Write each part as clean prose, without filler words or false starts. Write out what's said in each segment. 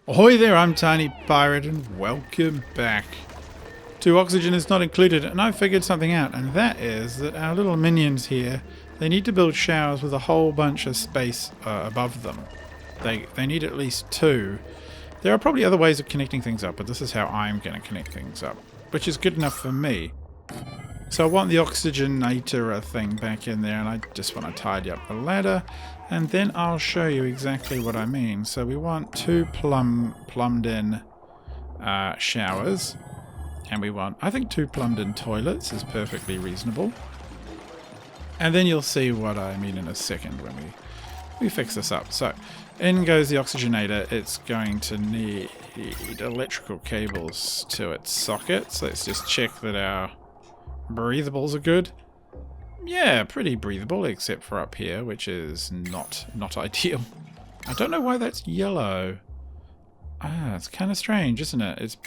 Ahoy there, I'm Tiny Pirate and welcome back to Oxygen is Not Included, and I figured something out, and that is that our little minions here, they need to build showers with a whole bunch of space above them. They need at least two. There are probably other ways of connecting things up, but this is how I'm going to connect things up, which is good enough for me. So I want the oxygenator thing back in there, and I just want to tidy up the ladder, and then I'll show you exactly what I mean. So we want two plumbed in showers, and we want, I think, two plumbed in toilets is perfectly reasonable. And then you'll see what I mean in a second when we fix this up. So in goes the oxygenator. It's going to need electrical cables to its sockets. Let's just check that our breathables are good. Yeah, pretty breathable, except for up here, which is not ideal. I don't know why that's yellow. Ah, it's kind of strange, isn't it? It's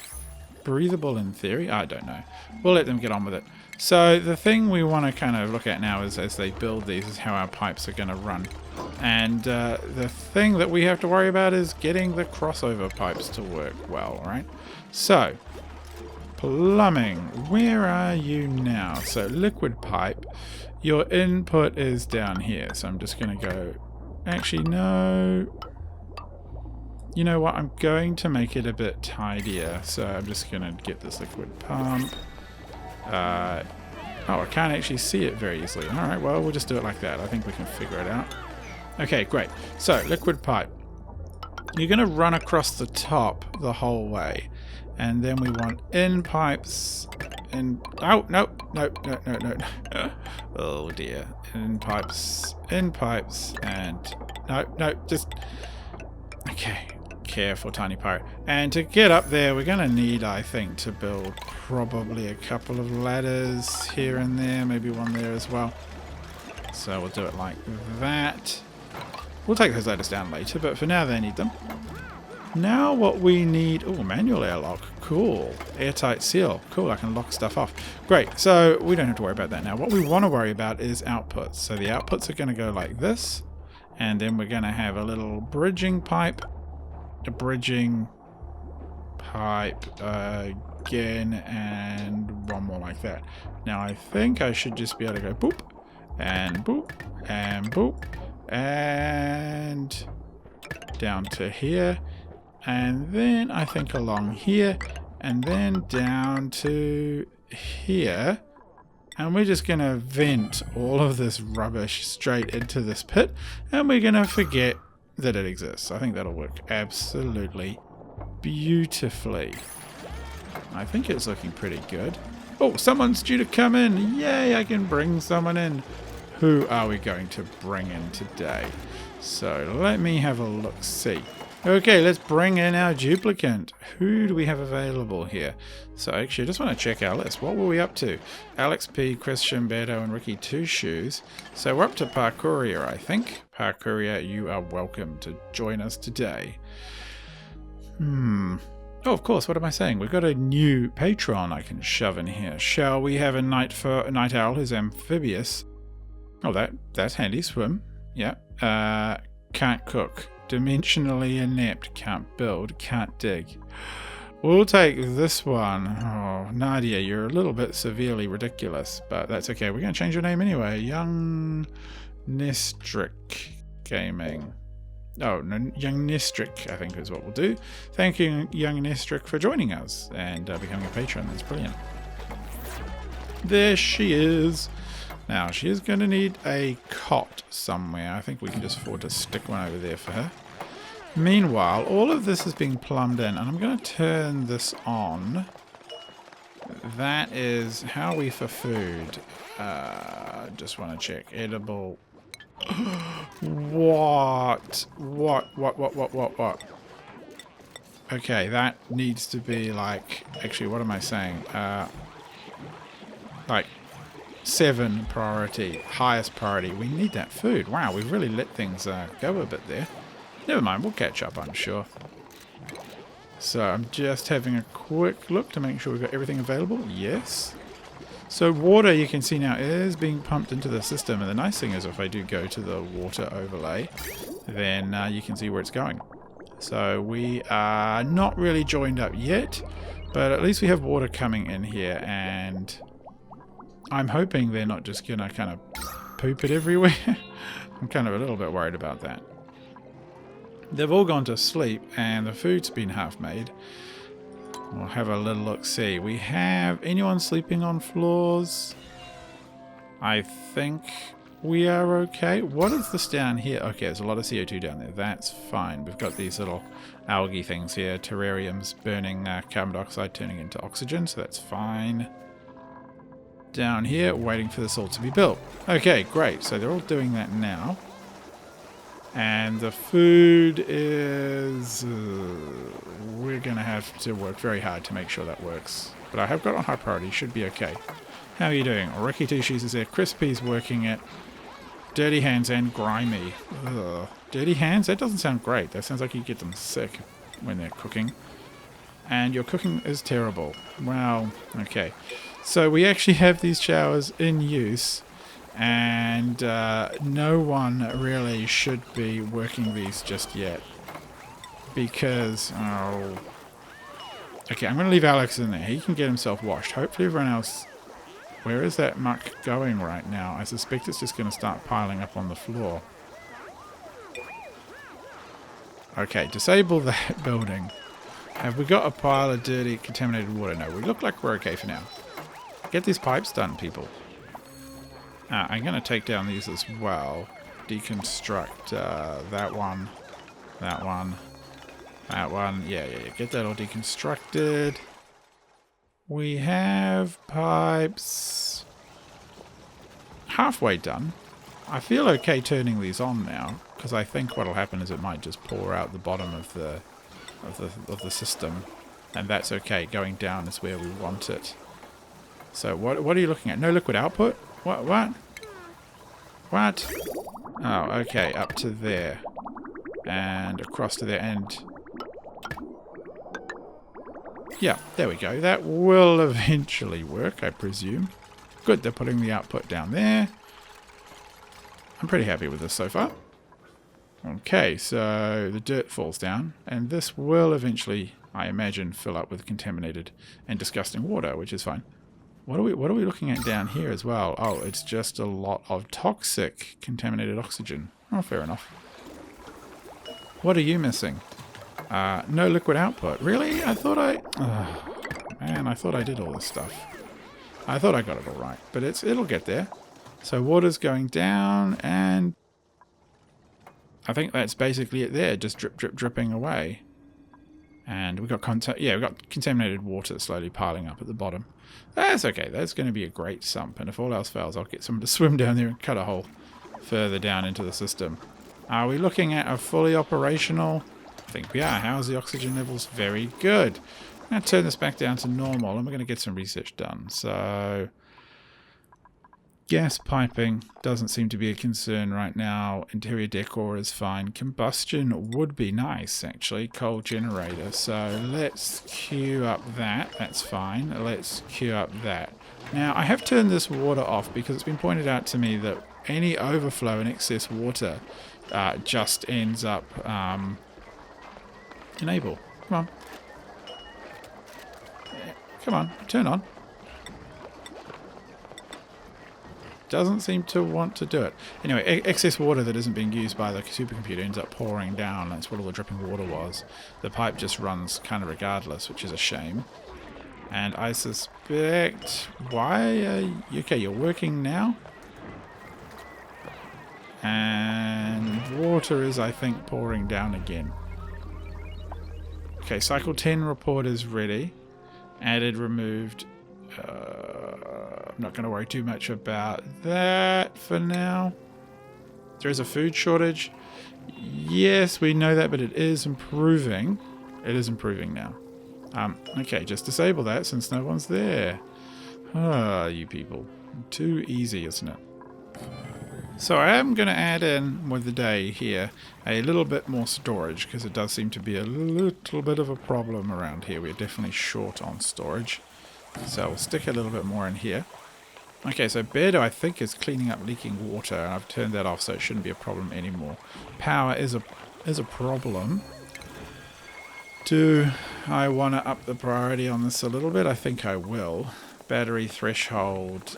breathable in theory. I don't know. We'll let them get on with it. So the thing we want to kind of look at now is, as they build these, is how our pipes are going to run. And the thing that we have to worry about is getting the crossover pipes to work well, right? So plumbing, where are you now? So liquid pipe, your input is down here. So I'm just going to go, actually no, you know what, I'm going to make it a bit tidier. So I'm just going to get this liquid pump. Oh, I can't actually see it very easily. Alright, well, we'll just do it like that. I think we can figure it out. Okay, great. So liquid pipe, you're going to run across the top the whole way. And then we want in pipes, and oh no, oh dear, in pipes, and no, just okay. Careful, Tiny Pirate. And to get up there, we're gonna need, I think, to build probably a couple of ladders here and there, maybe one there as well. So we'll do it like that. We'll take those ladders down later, but for now they need them. Now what we need... Oh, manual airlock. Cool. Airtight seal. Cool, I can lock stuff off. Great, so we don't have to worry about that now. What we want to worry about is outputs. So the outputs are going to go like this. And then we're going to have a little bridging pipe. A bridging pipe again. And one more like that. Now I think I should just be able to go boop. And boop. And boop. And down to here. And then I think along here, and then down to here. And we're just going to vent all of this rubbish straight into this pit, and we're going to forget that it exists. I think that'll work absolutely beautifully. I think it's looking pretty good. Oh, someone's due to come in. Yay, I can bring someone in. Who are we going to bring in today? So let me have a look-see. Okay, let's bring in our duplicant. Who do we have available here? So actually, I just want to check our list. What were we up to? Alex P, Christian Beto, and Ricky Two Shoes. So we're up to Parkouria, I think. Parkouria, you are welcome to join us today. Oh, of course, what am I saying? We've got a new patron I can shove in here. Shall we have a night owl who's amphibious? Oh, that's handy. Swim. Yeah. Can't cook. Dimensionally inept, can't build, can't dig. We'll take this one. Oh, Nadia, you're a little bit severely ridiculous, but that's okay. We're going to change your name anyway. Young Nistric Gaming. Oh, no, Young Nistric, I think is what we'll do. Thank you, Young Nistric, for joining us and becoming a patron. That's brilliant. There she is. Now, she is going to need a cot somewhere. I think we can just afford to stick one over there for her. Meanwhile, all of this is being plumbed in, and I'm going to turn this on. That is how we for food. Just want to check. Edible. What? What? Okay, that needs to be like... Actually, what am I saying? Like... 7 priority, highest priority. We need that food. Wow, we've really let things go a bit there. Never mind, we'll catch up, I'm sure. So I'm just having a quick look to make sure we've got everything available. Yes. So water, you can see now, is being pumped into the system. And the nice thing is if I do go to the water overlay, then you can see where it's going. So we are not really joined up yet, but at least we have water coming in here, and I'm hoping they're not just gonna kind of poop it everywhere. I'm kind of a little bit worried about that. They've all gone to sleep and the food's been half made. We'll have a little look see. We have anyone sleeping on floors? I think we are okay. What is this down here? Okay, there's a lot of CO2 down there. That's fine. We've got these little algae things here. Terrariums burning carbon dioxide, turning into oxygen, so that's fine. Down here, waiting for this all to be built. Okay, great. So they're all doing that now. And the food is... we're going to have to work very hard to make sure that works. But I have got on high priority. Should be okay. How are you doing? Ricky Tushies is there. Crispy's working it. Dirty Hands and Grimy. Ugh. Dirty Hands? That doesn't sound great. That sounds like you get them sick when they're cooking. And your cooking is terrible. Well, okay. So we actually have these showers in use. And no one really should be working these just yet. Because, oh... Okay, I'm going to leave Alex in there. He can get himself washed. Hopefully everyone else... Where is that muck going right now? I suspect it's just going to start piling up on the floor. Okay, disable that building. Have we got a pile of dirty, contaminated water? No, we look like we're okay for now. Get these pipes done, people. I'm going to take down these as well. Deconstruct that one, that one, that one. Yeah. Get that all deconstructed. We have pipes halfway done. I feel okay turning these on now, because I think what'll happen is it might just pour out the bottom of the system, and that's okay. Going down is where we want it. So what are you looking at? No liquid output? What? Oh, okay, up to there. And across to there, and... Yeah, there we go. That will eventually work, I presume. Good, they're putting the output down there. I'm pretty happy with this so far. Okay, so the dirt falls down, and this will eventually, I imagine, fill up with contaminated and disgusting water, which is fine. What are we looking at down here as well? Oh, it's just a lot of toxic contaminated oxygen. Oh, fair enough. What are you missing? No liquid output. Really? I thought I... Oh, man, I thought I did all this stuff. I thought I got it all right, but it'll get there. So water's going down, and... I think that's basically it there. Just drip, drip, dripping away. And we've got contaminated water slowly piling up at the bottom. That's okay. That's going to be a great sump. And if all else fails, I'll get someone to swim down there and cut a hole further down into the system. Are we looking at a fully operational? I think we are. How's the oxygen levels? Very good. I'm going to turn this back down to normal, and we're going to get some research done. So... Gas piping doesn't seem to be a concern right now. Interior decor is fine. Combustion would be nice, actually. Coal generator. So let's queue up that. That's fine. Let's queue up that. Now, I have turned this water off because it's been pointed out to me that any overflow and excess water just ends up... Enable. Come on. Come on. Turn on. Doesn't seem to want to do it. Anyway, excess water that isn't being used by the supercomputer ends up pouring down. That's what all the dripping water was. The pipe just runs kind of regardless, which is a shame. And I suspect... Why are you... Okay, you're working now. And water is, I think, pouring down again. Okay, cycle 10 report is ready. Added, removed... I'm not going to worry too much about that for now. There is a food shortage. Yes, we know that, but it is improving. It is improving now. Okay, just disable that since no one's there. Ah, you people. Too easy, isn't it? So I am going to add in with the day here a little bit more storage because it does seem to be a little bit of a problem around here. We're definitely short on storage. So we'll stick a little bit more in here. Okay, so Beardo I think is cleaning up leaking water, and I've turned that off so it shouldn't be a problem anymore. Power is a problem. Do I want to up the priority on this a little bit? I think I will. Battery threshold.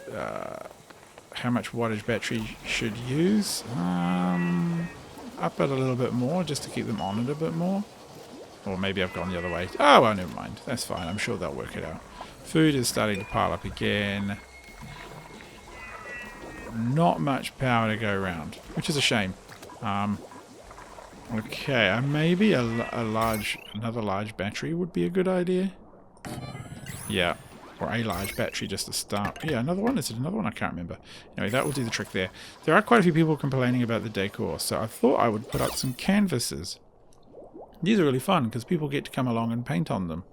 How much wattage battery should use? Up it a little bit more just to keep them on it a bit more. Or maybe I've gone the other way. Oh, well, never mind. That's fine. I'm sure they'll work it out. Food is starting to pile up again. Not much power to go around, which is a shame. Okay, maybe another large battery would be a good idea. Yeah, or a large battery just to start. Yeah, another one. Is it another one? I can't remember. Anyway, that will do the trick there. There are quite a few people complaining about the decor, so I thought I would put up some canvases. These are really fun because people get to come along and paint on them.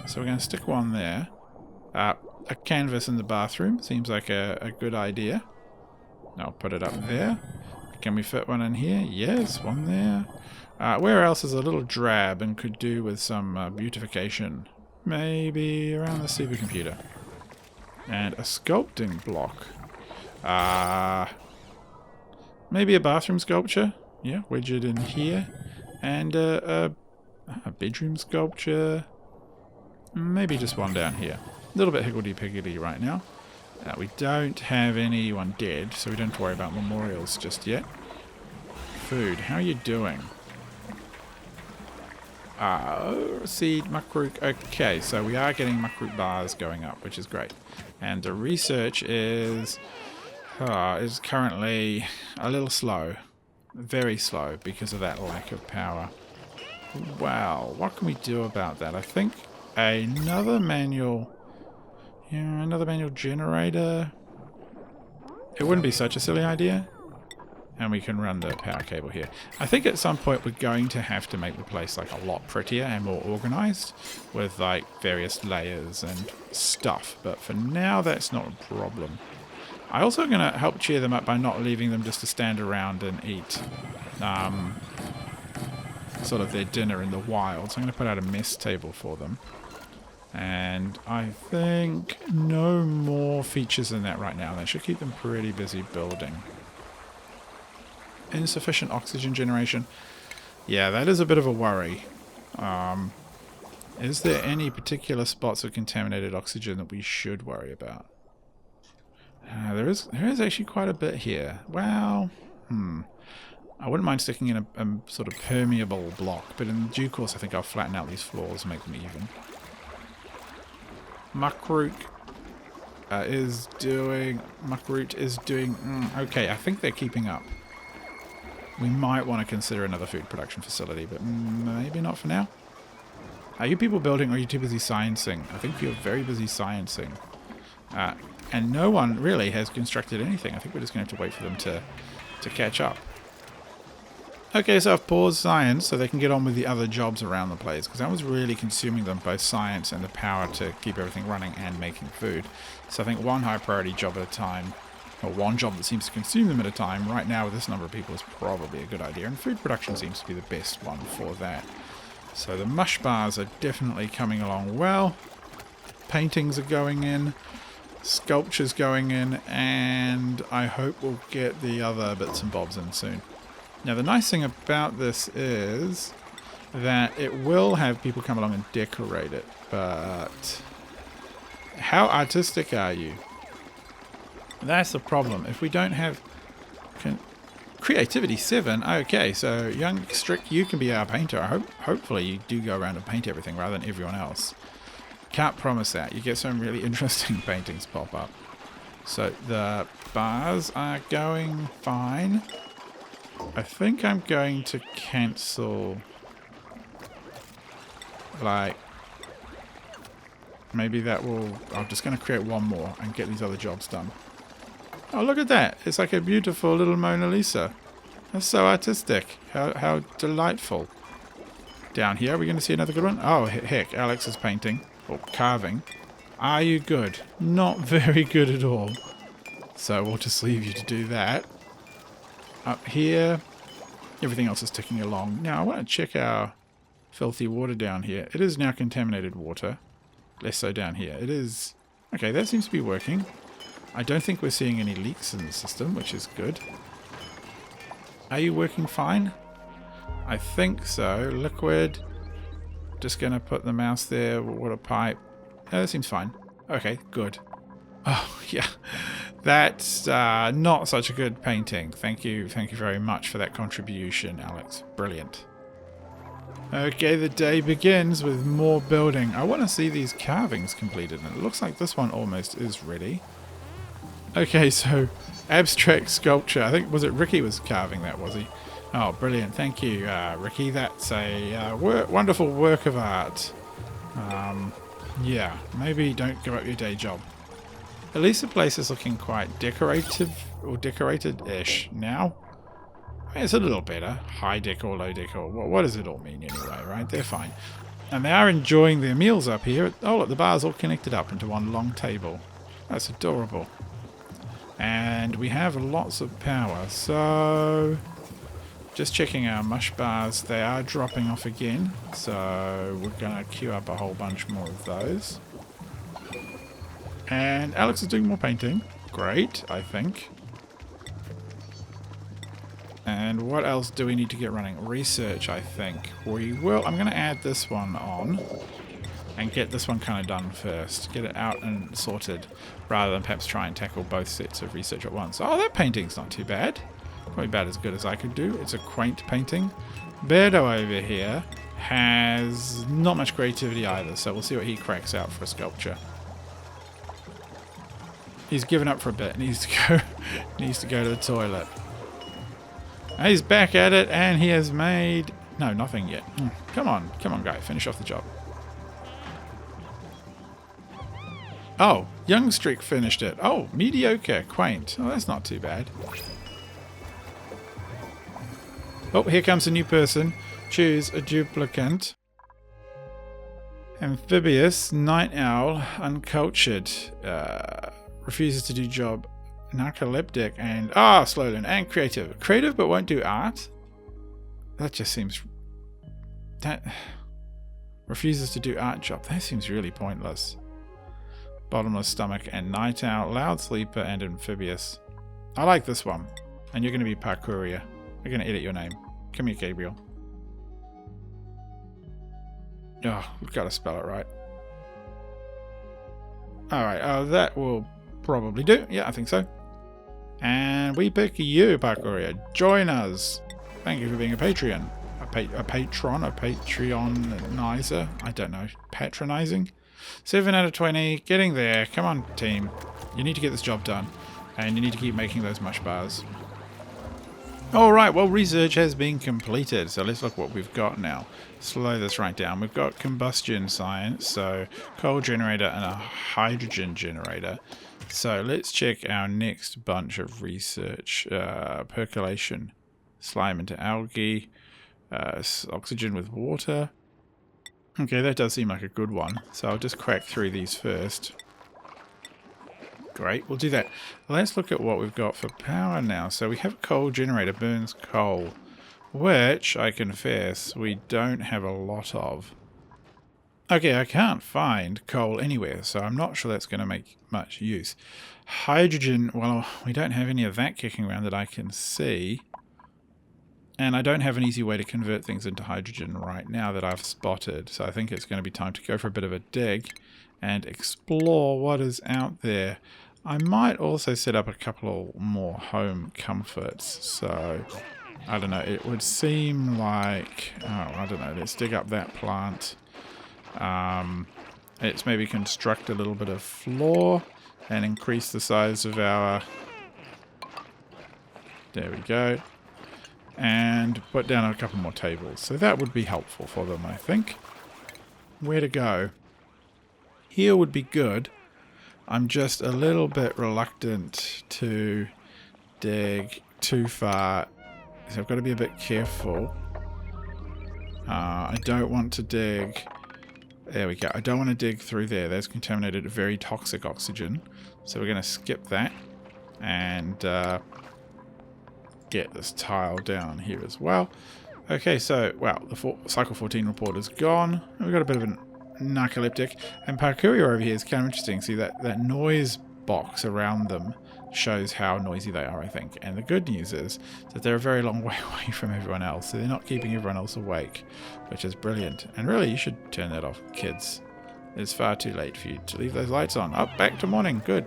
So we're going to stick one there. A canvas in the bathroom seems like a good idea. I'll put it up there. Can we fit one in here? Yes, one there. Where else is a little drab and could do with some beautification? Maybe around the supercomputer. And a sculpting block. Maybe a bathroom sculpture. Yeah, wedge it in here. And a bedroom sculpture. Maybe just one down here. A little bit higgledy-piggledy right now. We don't have anyone dead, so we don't have to worry about memorials just yet. Food, how are you doing? Seed, muckroot. Okay, so we are getting muckroot bars going up, which is great. And the research is currently a little slow. Very slow because of that lack of power. Wow, what can we do about that? I think another manual... Yeah, another manual generator. It wouldn't be such a silly idea. And we can run the power cable here. I think at some point we're going to have to make the place like a lot prettier and more organized with like various layers and stuff. But for now, that's not a problem. I'm also going to help cheer them up by not leaving them just to stand around and eat sort of their dinner in the wild. So I'm going to put out a mess table for them. And I think no more features than that right now. That should keep them pretty busy building. Insufficient oxygen generation. Yeah, that is a bit of a worry. Is there any particular spots of contaminated oxygen that we should worry about? There is actually quite a bit here. Well, I wouldn't mind sticking in a sort of permeable block, but in due course I think I'll flatten out these floors and make them even. Muckroot is doing... okay, I think they're keeping up. We might want to consider another food production facility, but maybe not for now. Are you people building or are you too busy sciencing? I think you're very busy sciencing. And no one really has constructed anything. I think we're just going to have to wait for them to catch up. Okay, so I've paused science so they can get on with the other jobs around the place, because that was really consuming them, both science and the power to keep everything running and making food. So I think one high priority job at a time, or one job that seems to consume them at a time, right now with this number of people is probably a good idea, and food production seems to be the best one for that. So the mush bars are definitely coming along well. Paintings are going in, sculptures going in, and I hope we'll get the other bits and bobs in soon. Now the nice thing about this is that it will have people come along and decorate it, but how artistic are you? That's the problem. If we don't have creativity 7, okay, so young Strick, you can be our painter. Hopefully you do go around and paint everything rather than everyone else. Can't promise that. You get some really interesting paintings pop up. So the bars are going fine. I think I'm going to cancel, like, maybe that will, I'm just going to create one more and get these other jobs done. Oh, look at that. It's like a beautiful little Mona Lisa. That's so artistic. How delightful. Down here, are we going to see another good one? Oh, heck, Alex is painting, or carving. Are you good? Not very good at all. So we'll just leave you to do that. Up here, everything else is ticking along. Now I want to check our filthy water down here. It is now contaminated water. Less so down here. It is... Okay, that seems to be working. I don't think we're seeing any leaks in the system, which is good. Are you working fine? I think so. Liquid. just going to put the mouse there. Water pipe. Oh, that seems fine. Okay, good. Oh, yeah. That's not such a good painting. Thank you very much for that contribution, Alex. Brilliant. Okay, the day begins with more building. I want to see these carvings completed, and it looks like this one almost is ready. Okay, so abstract sculpture. I think, was it Ricky was carving that, was he? Oh, brilliant. Thank you, Ricky. That's a wonderful work of art. Yeah, maybe don't give up your day job. At least the place is looking quite decorative, or decorated-ish now. I mean, it's a little better. High decor, low decor. What does it all mean anyway, right? They're fine. And they are enjoying their meals up here. Oh, look, the bar's all connected up into one long table. That's adorable. And we have lots of power, so... Just checking our mush bars. They are dropping off again, so we're going to queue up a whole bunch more of those. And Alex is doing more painting. Great, I think. And what else do we need to get running? Research, I think. We will. I'm going to add this one on and get this one kind of done first. Get it out and sorted rather than perhaps try and tackle both sets of research at once. Oh, that painting's not too bad. Probably about as good as I could do. It's a quaint painting. Beardo over here has not much creativity either, so we'll see what he cracks out for a sculpture. He's given up for a bit. Needs to go to the toilet. He's back at it, and he has made... No, nothing yet. Come on, guy. Finish off the job. Oh, Young Streak finished it. Oh, mediocre. Quaint. Oh, that's not too bad. Oh, here comes a new person. Choose a duplicant. Amphibious, night owl, uncultured. Refuses to do job. Narcoleptic and slowland and creative. Creative but won't do art? That just seems... That... Refuses to do art job. That seems really pointless. Bottomless stomach and night owl. Loud sleeper and amphibious. I like this one. And you're going to be parkourier. I'm going to edit your name. Come here, Gabriel. Oh, we've got to spell it right. Alright, that will probably do. Yeah, I think so. And we pick you, parkourier. Join us. Thank you for being a Patreon. A Patreonizer. I don't know. Patronizing? 7 out of 20. Getting there. Come on, team. You need to get this job done. And you need to keep making those mush bars. Alright, well, research has been completed. So let's look what we've got now. Slow this right down. We've got combustion science. So coal generator and a hydrogen generator. So let's check our next bunch of research. Percolation. Slime into algae. Oxygen with water. Okay, that does seem like a good one. So I'll just crack through these first. Great, we'll do that. Let's look at what we've got for power now. So we have a coal generator, burns coal. Which, I confess, we don't have a lot of. Okay, I can't find coal anywhere, so I'm not sure that's going to make much use. Hydrogen, well, we don't have any of that kicking around that I can see. And I don't have an easy way to convert things into hydrogen right now that I've spotted. So I think it's going to be time to go for a bit of a dig and explore what is out there. I might also set up a couple more home comforts. So, I don't know, it would seem like... Oh, I don't know, let's dig up that plant. Let's maybe construct a little bit of floor and increase the size of our... There we go. And put down a couple more tables. So that would be helpful for them, I think. Where to go? Here would be good. I'm just a little bit reluctant to dig too far. So I've got to be a bit careful. I don't want to dig... There we go. I don't want to dig through there. There's contaminated very toxic oxygen. So we're going to skip that. And get this tile down here as well. Okay, so, well, the Cycle 14 report is gone. We've got a bit of an narcoleptic. And parkourier over here is kind of interesting. See that noise box around them. shows how noisy they are, I think. And the good news is that they're a very long way away from everyone else, so they're not keeping everyone else awake, which is brilliant. And really, you should turn that off, kids. It's far too late for you to leave those lights on. Up, back to morning. Good.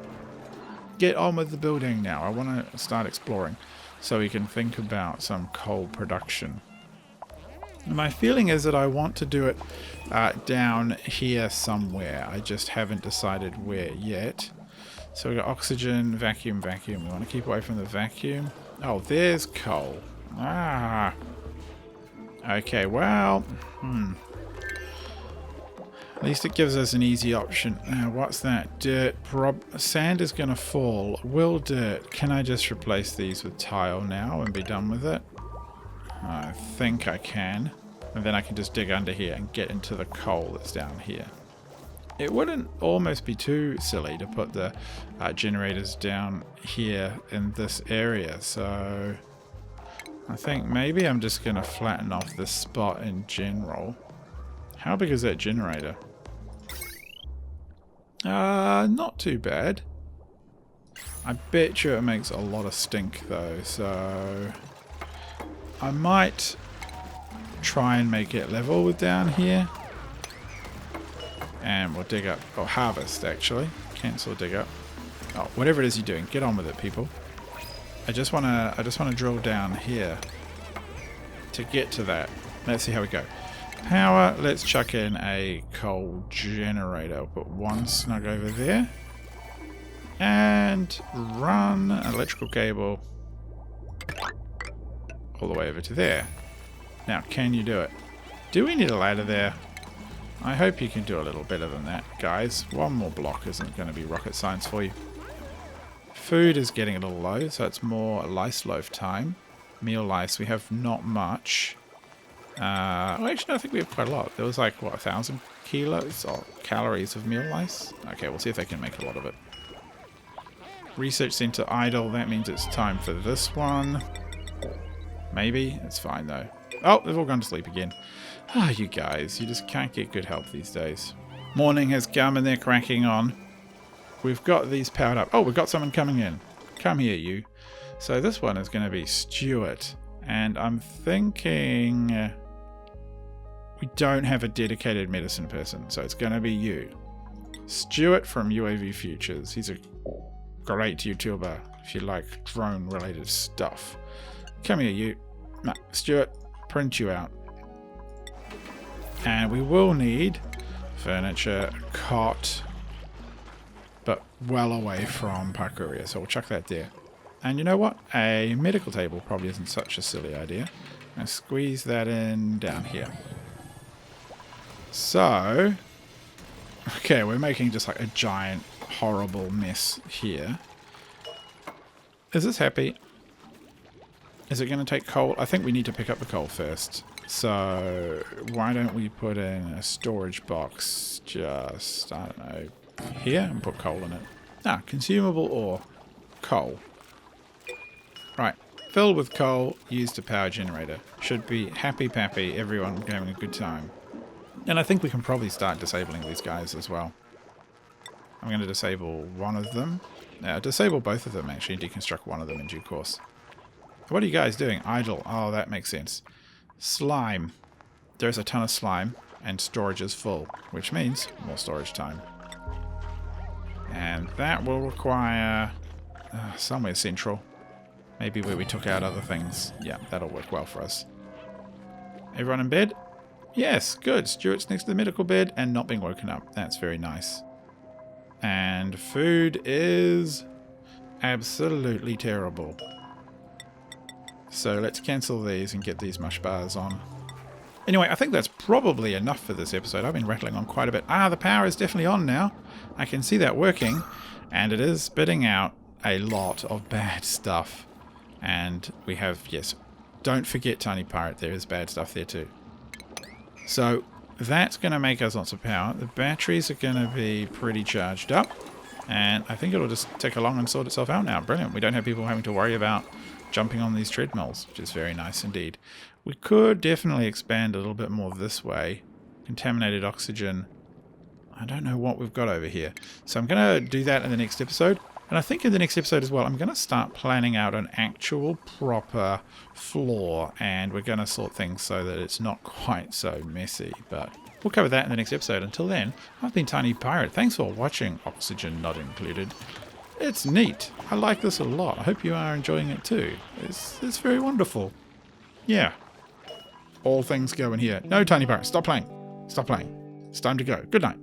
Get on with the building now. I want to start exploring so we can think about some coal production. My feeling is that I want to do it down here somewhere. I just haven't decided where yet. So we've got oxygen, vacuum, vacuum. We want to keep away from the vacuum. Oh, there's coal. Ah. Okay, well. At least it gives us an easy option. What's that? Dirt. Sand is going to fall. Will dirt. Can I just replace these with tile now and be done with it? I think I can. And then I can just dig under here and get into the coal that's down here. It wouldn't almost be too silly to put the generators down here in this area. So I think maybe I'm just going to flatten off this spot in general. How big is that generator? Not too bad. I bet you it makes a lot of stink though, so I might try and make it level with down here. And we'll dig up, or harvest actually. Cancel dig up. Oh, whatever it is you're doing, get on with it, people. I just wanna drill down here to get to that. Let's see how we go. Power, let's chuck in a coal generator. I'll put one snug over there. And run an electrical cable all the way over to there. Now, can you do it? Do we need a ladder there? I hope you can do a little better than that, guys. One more block isn't going to be rocket science for you. Food is getting a little low, so it's more lice loaf time. Meal lice, we have not much. Well, actually, no, I think we have quite a lot. There was like, what, 1,000 kilos or calories of meal lice? Okay, we'll see if they can make a lot of it. Research center idle, that means it's time for this one. Maybe, it's fine though. Oh, they've all gone to sleep again. Ah, you guys, you just can't get good help these days. Morning has come and they're cracking on. We've got these powered up. Oh, we've got someone coming in. Come here, you. So this one is going to be Stuart. And I'm thinking we don't have a dedicated medicine person, so it's going to be you. Stuart from UAV Futures. He's a great YouTuber if you like drone-related stuff. Come here, you. No, Stuart, print you out. And we will need furniture, cot, but well away from Parkouria, so we'll chuck that there. And you know what? A medical table probably isn't such a silly idea. And squeeze that in down here. So, okay, we're making just like a giant, horrible mess here. Is this happy? Is it going to take coal? I think we need to pick up the coal first. So, why don't we put in a storage box just, I don't know, here and put coal in it. Ah, consumable ore. Coal. Right, filled with coal, used to power generator. Should be happy-pappy, everyone having a good time. And I think we can probably start disabling these guys as well. I'm going to disable one of them. Disable both of them actually, and deconstruct one of them in due course. What are you guys doing? Idle. Oh, that makes sense. Slime. There's a ton of slime, and storage is full, which means more storage time. And that will require somewhere central. Maybe where we took out other things. Yeah, that'll work well for us. Everyone in bed? Yes, good. Stuart's next to the medical bed and not being woken up. That's very nice. And food is absolutely terrible. So let's cancel these and get these mush bars on. Anyway, I think that's probably enough for this episode. I've been rattling on quite a bit. Ah, the power is definitely on now. I can see that working. And it is spitting out a lot of bad stuff. And we have, yes, don't forget Tiny Pirate, there is bad stuff there too. So that's going to make us lots of power. The batteries are going to be pretty charged up. And I think it'll just tick along and sort itself out now. Brilliant. We don't have people having to worry about jumping on these treadmills, which is very nice indeed. We could definitely expand a little bit more this way. Contaminated oxygen. I don't know what we've got over here. So I'm going to do that in the next episode. And I think in the next episode as well, I'm going to start planning out an actual proper floor, and we're going to sort things so that it's not quite so messy. But we'll cover that in the next episode. Until then, I've been Tiny Pirate. Thanks for watching, Oxygen Not Included. It's neat. I like this a lot. I hope you are enjoying it too. It's very wonderful. Yeah. All things go in here. No, Tiny Pirate, stop playing. Stop playing. It's time to go. Good night.